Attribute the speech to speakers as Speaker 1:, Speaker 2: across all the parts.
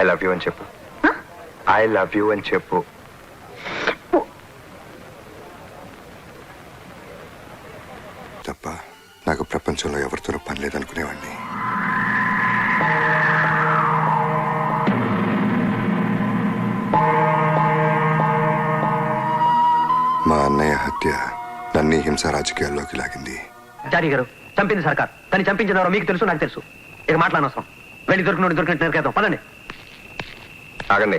Speaker 1: I love you అని చెప్పు. I love you అని చెప్పు.
Speaker 2: తప్ప నాకు ప్రపంచంలో ఎవరితోనూ పని లేదనుకునేవాడిని. మా అన్నయ్య హత్య నన్ను హింస రాజకీయాల్లోకి లాగింది.
Speaker 3: చారి గారు చంపింది సర్కార్, కానీ చంపించిన మీకు తెలుసు, నాకు తెలుసు. ఇక మాట్లాడనవసరం. వెళ్ళి దొరికినట్టు నరికేద్దాం. పదండి.
Speaker 1: ఆగండి,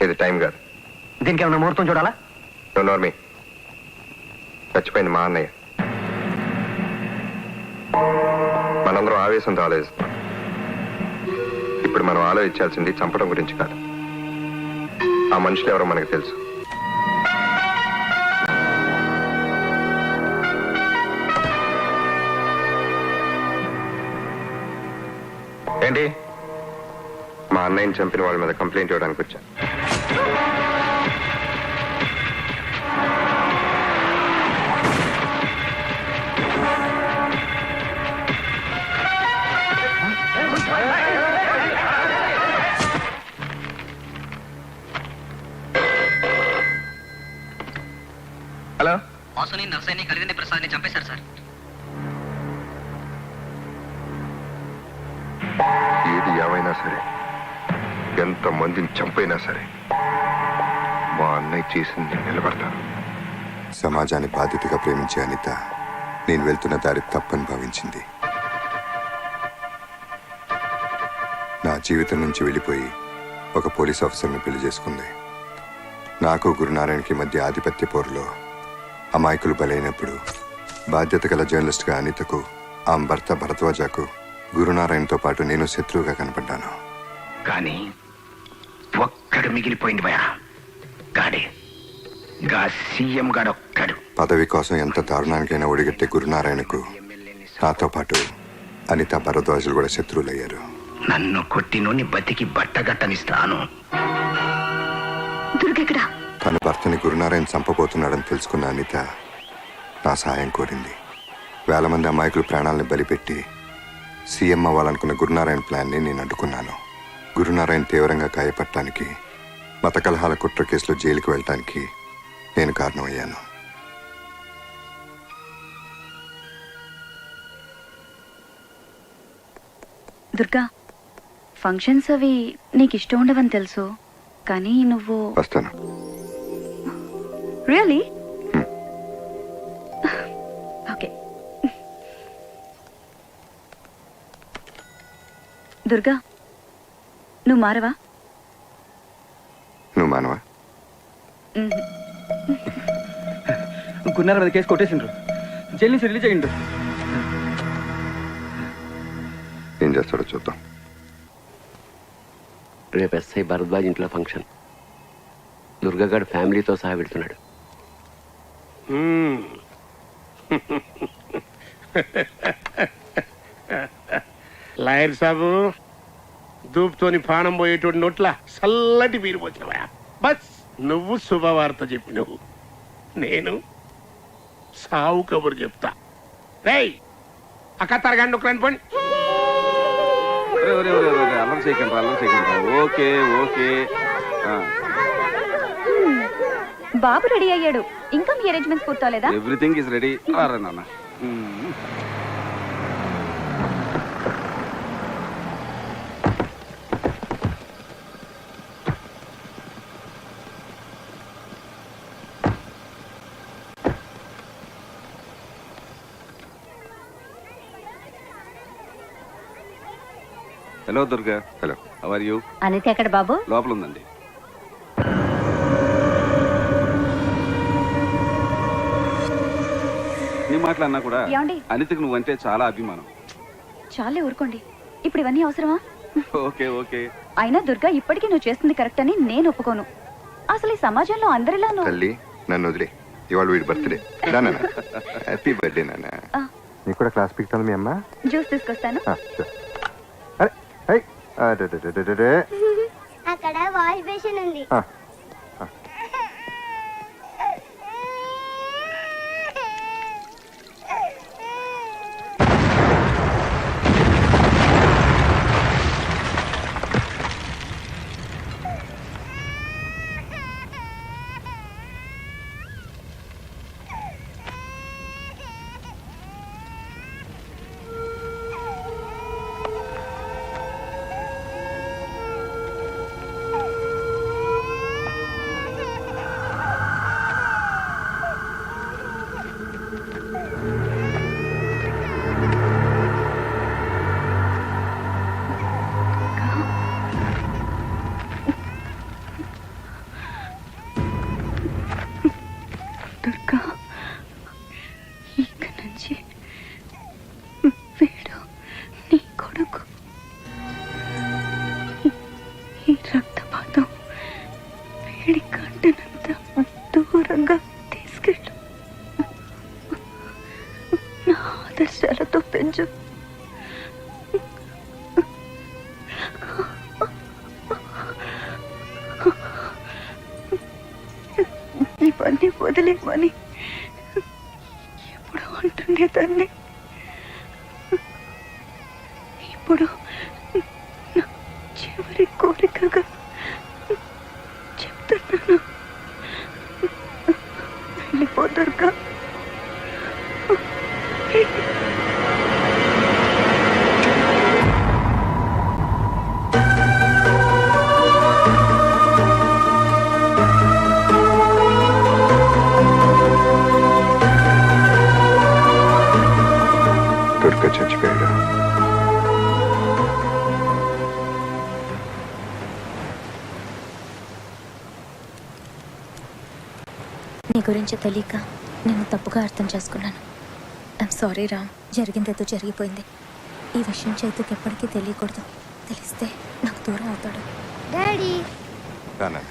Speaker 1: ఇది టైం కాదు.
Speaker 3: దీనికి ఏమన్నా ముహూర్తం చూడాలా?
Speaker 1: నోర్మి, చచ్చిపోయింది మా అన్నయ్య. మనందరం ఆవేశంతో ఆలోచిస్తాం. ఇప్పుడు మనం ఆలోచించాల్సింది చంపడం గురించి కాదు. ఆ మనుషులు ఎవరో మనకు తెలుసు. ఏంటి? మా అన్నయ్యని చంపిన వాళ్ళ మీద కంప్లైంట్ ఇవ్వడానికి వచ్చా. హలో,
Speaker 4: వాసుని నర్సయ్యని కలిగింది ప్రసాద్ని చంపేశారు సార్.
Speaker 1: ఏది ఏమైనా సరే, ఎంత మందిని చంపైనా సరే, మా అన్నయ్య చేసింది నిలబడతాను.
Speaker 2: సమాజాన్ని బాధ్యతగా ప్రేమించే అనిత నేను వెళ్తున్న దారి తప్పని భావించింది. నా జీవితం నుంచి వెళ్ళిపోయి ఒక పోలీస్ ఆఫీసర్ని పెళ్లి చేసుకుంది. నాకు గురునారాయణకి మధ్య ఆధిపత్య పోరులో అమాయకులు బలైనప్పుడు బాధ్యత గల జర్నలిస్ట్గా అనితకు, ఆమె భర్త భరద్వాజకు గురునారాయణతో పాటు నేను శత్రువుగా కనపడ్డాను.
Speaker 5: కానీ ఒక్కడు మిగిలిపోయింది భయ. గాడే గా సీఎం గాడొక్కడు.
Speaker 2: పదవి కోసం ఎంత దారుణానికైనా ఒడిగట్టే గురునారాయణకు నాతో పాటు అనిత భరద్వాజులు కూడా శత్రువులయ్యారు.
Speaker 5: నన్ను కొట్టినోని బతికి బట్టగట్టనిస్తాను.
Speaker 2: తన భర్తని గురునారాయణ చంపబోతున్నాడని తెలుసుకున్న అనిత నా సాయం కోరింది. వేల మంది అమాయకులు ప్రాణాలను బలిపెట్టి సీఎం అవ్వాలనుకున్న గురునారాయణ ప్లాన్ని నేను అడ్డుకున్నాను. గురునారాయణ తీవ్రంగా గాయపడటానికి, మత కలహాల కుట్ర కేసులో జైలుకు వెళ్ళటానికి నేను కారణమయ్యాను.
Speaker 6: దుర్గా, ఫంక్షన్స్ అవి నీకు ఇష్టం ఉండవని తెలుసు, కానీ నువ్వు
Speaker 2: వస్తాను.
Speaker 6: రియలీ? ఓకే. దుర్గా, నువ్వు మారవా?
Speaker 2: నువ్వు మానవా?
Speaker 3: గున్నార మీద కేసు కొట్టేసిండ్రు, జైలు నుంచి రిలీజ్ అయ్యిండ్రు.
Speaker 2: ఏం చేస్తాడో చూద్దాం.
Speaker 7: రేపు ఎస్ఐ భరద్వాజ్ ఇంట్లో ఫంక్షన్. దుర్గాగాడు ఫ్యామిలీతో సహా వెళ్తున్నాడు.
Speaker 8: లాయర్ సాబు, దూపుతోని పానం పోయేటోడి నోట్ల చల్లటి బీరు పోతున్నావా? బస్ నువ్వు శుభవార్త చెప్పినవు, నేను సావు కబురు చెప్తా. రేయ్, అక్క తరగండి ఒక రండి.
Speaker 9: అల్లం చేయకండి. Okay okay.
Speaker 6: బాబు రెడీ అయ్యాడు. ఇంకా మీ అరేంజ్మెంట్స్ పూర్తవలేదా?
Speaker 9: Everything is ready. రారా నాన్న. Hello Durga.
Speaker 2: Hello.
Speaker 9: How are you?
Speaker 6: Anitha ఎక్కడ బాబు?
Speaker 9: లోపల ఉందండి. నీ మాటలన్నా కూడా
Speaker 6: ఏమండి?
Speaker 9: అనితకు నువ్వంటే చాలా అభిమానం.
Speaker 6: చాలే ఊరుకోండి, ఇప్పుడు ఇవన్నీ అవసరమా?
Speaker 9: Okay okay.
Speaker 6: అయినా దుర్గా, ఇప్పటికీ నువ్వు చేస్తుంది కరెక్ట్ అని నేను ఒప్పుకోను. అసలు ఈ సమాజంలో అందరిలా
Speaker 1: తల్లి, నన్ను వదిలే. ఇవాళ వీడి బర్త్డే. హ్యాపీ బర్త్డే నాన్న.
Speaker 2: నీకు కూడా క్లాస్ పీకుతాను మీ అమ్మ.
Speaker 6: జ్యూస్ తీసుకొస్తాను.
Speaker 10: అక్కడ వాష్ బేసిన్ ఉంది.
Speaker 6: ఈ రక్తపాతం వేడి కంటనంత దూరంగా తీసుకెళ్ళు. నా ఆదర్శాలతో పెంచు. ఇవన్నీ వదిలేమని ఎప్పుడు అంటుండేదాన్ని. ఇప్పుడు నా చివరి కోరికగా చెప్తున్నాను. వెళ్ళిపోతారుగా.
Speaker 2: దుర్గా చచ్చిపోయాడు.
Speaker 11: నీ గురించి తెలియక నేను తప్పుగా అర్థం చేసుకున్నాను. I'm sorry Ram. జరిగిందేదో జరిగిపోయింది. ఈ విషయం చేతుకి ఎప్పటికీ తెలియకూడదు. తెలిస్తే నాకు దూరం అవుతాడు.
Speaker 10: డాడీ
Speaker 2: రానా?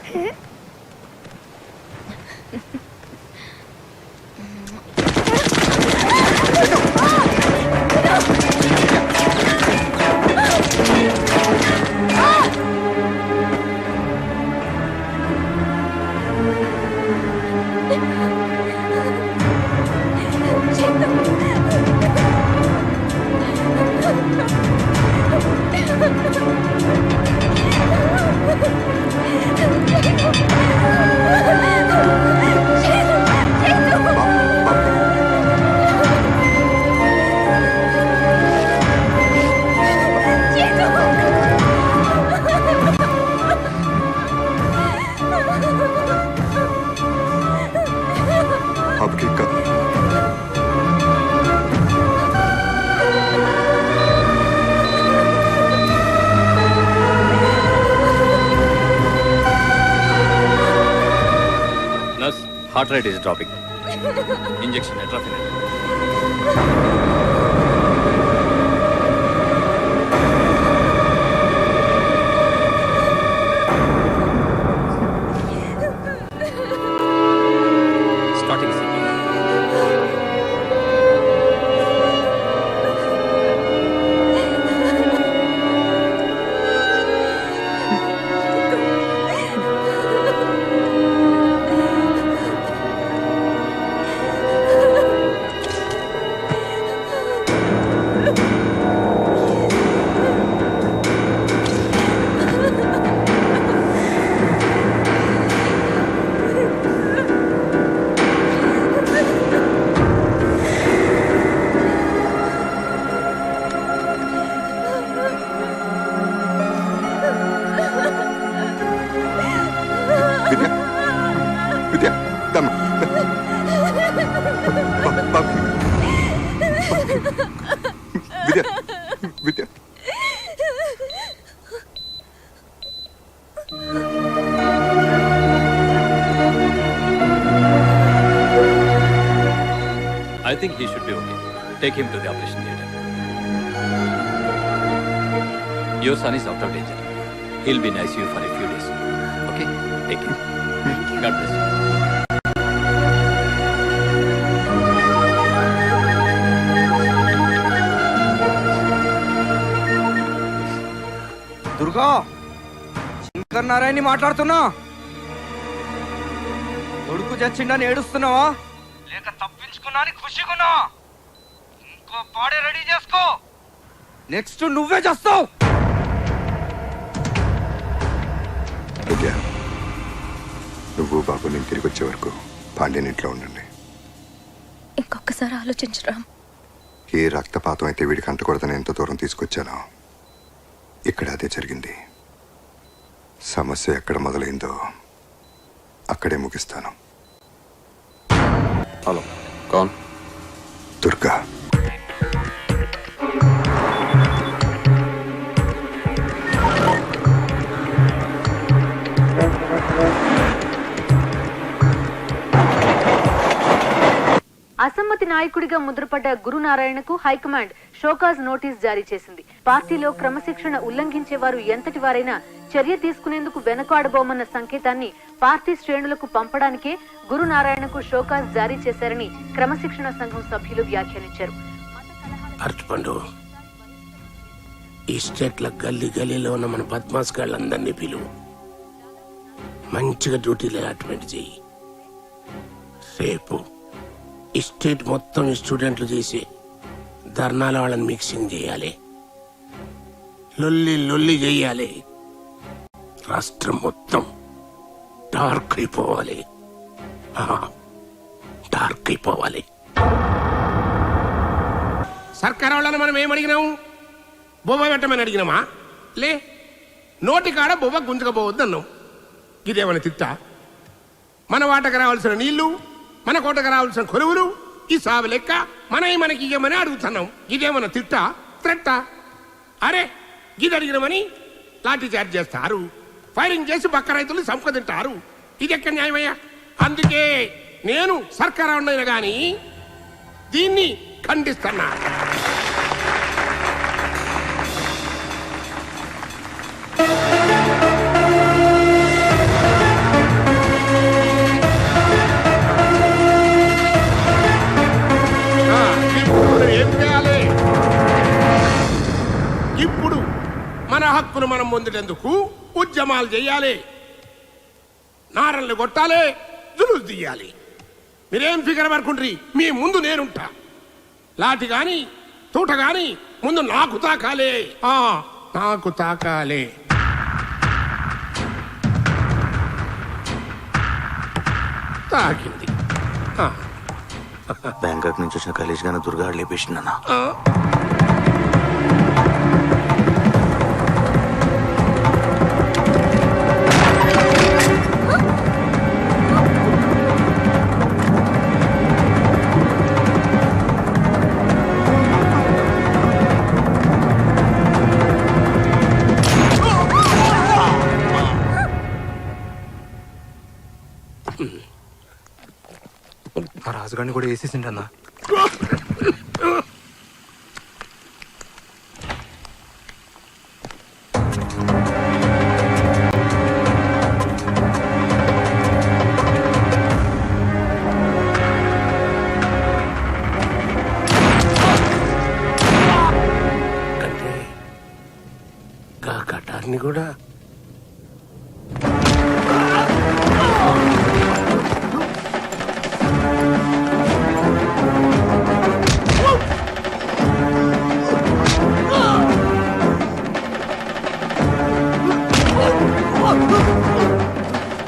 Speaker 2: బాబుకి ఇంకా
Speaker 12: nurse, heart rate is dropping. Injection atropine. Starting CP.
Speaker 2: Vidya Vidya దమ్ Babu Vidya Vidya
Speaker 12: I think he should be okay. Take him to the operation theatre. Your son is out of danger. He'll be in ICU for a few days. Okay? Take him. God bless you.
Speaker 3: Durga, Shankar Narayana మాట్లాడుతున్నా. కొడుకు చచ్చిండని ఏడుస్తున్నావా, లేక తప్పించుకున్నా అని ఖుషిగున్నా? ఇంకో పాడే ready చేసుకో. Next నువ్వే చేస్తావు.
Speaker 2: విద్య, నువ్వు బాబు నేను తిరిగి వచ్చే వరకు పాండ్యన్ ఇంట్లో ఉండండి.
Speaker 11: ఇంకొకసారి ఆలోచించరా.
Speaker 2: ఏ రక్తపాతం అయితే వీడికి అంటకూడదని ఎంత దూరం తీసుకొచ్చానో ఇక్కడ అదే జరిగింది. సమస్య ఎక్కడ మొదలైందో అక్కడే ముగిస్తాను.
Speaker 12: హలో, కౌన్?
Speaker 2: దుర్గా.
Speaker 13: అసమ్మతి నాయకుడిగా ముద్రపడ్డ గురునారాయణకు హైకమాండ్ షోకాజ్ నోటీస్ జారీ చేసింది. పార్టీలో క్రమశిక్షణ ఉల్లంఘించే వారు ఎంతటి వారైనా చర్య తీసుకునేందుకు వెనుకాడబోమన్న సంకేతాన్ని పార్టీ శ్రేణులకు పంపడానికే గురునారాయణకు షోకాజ్ జారీ చేశారని క్రమశిక్షణ సంఘం సభ్యులు వ్యాఖ్యానించారు.
Speaker 8: అర్చుపండు, ఈ స్టేట్ల గల్లీ గల్లీలో ఉన్న మన బద్మాస్ గాళ్ళందరినీ పిలువు, మంచిగా డ్యూటీలు అలాట్మెంట్ చెయ్యి. రేపు ఈ స్టేట్ మొత్తం ఈ స్టూడెంట్లు చేసి ధర్నాల వాళ్ళని మిక్సింగ్ చేయాలి, లొల్లి లొల్లి చేయాలి. రాష్ట్రం మొత్తం డార్క్ అయిపోవాలి, డార్క్ అయిపోవాలి. సర్కార్ వాళ్ళని మనం ఏమడిగినాము? బొబ్బ పెట్టమని అడిగినామా? లే, నోటి కాడ బొబ్బ గుంజుకపోవద్దు అన్నాం. ఇదేమన్నా తిట్టా? మన వాటకు రావాల్సిన నీళ్లు, మన కోటకు రావాల్సిన కొలువులు, ఈ సాగు లెక్క మనకి ఇయ్యమని అడుగుతున్నాం. ఇదేమన్నా తిట్టా, త్రెట్టా? అరే, ఇది అడిగినామని లాఠీ చార్జ్ చేస్తారు, ఫైరింగ్ చేసి పక్క రైతులు సంపద తింటారు. ఇది ఎక్కడ న్యాయమయ్యా? అందుకే నేను సర్కారు ఉండైనా గాని దీన్ని ఖండిస్తున్నా. ఏం చేయాలి? ఇప్పుడు మన హక్కును మనం పొందేందుకు ఉద్యమాలు చేయాలి, నారళ్ళు కొట్టాలి, జులుసు తీయాలి. మీరేం ఫిగర్ పడుకుండ్రి, మీ ముందు నేనుంటా. లాటి గాని తూట గాని ముందు నాకు తాకాలే, నాకు తాకాలే. తాకింది.
Speaker 5: బ్యాంకాక్ నుంచి వచ్చిన కలేజ్ గానే దుర్గాడు లేపేసిందన్నా.
Speaker 3: రాజుగారిని కూడా వేసేసిండన్నా.
Speaker 8: అంటే గా కటార్ని కూడా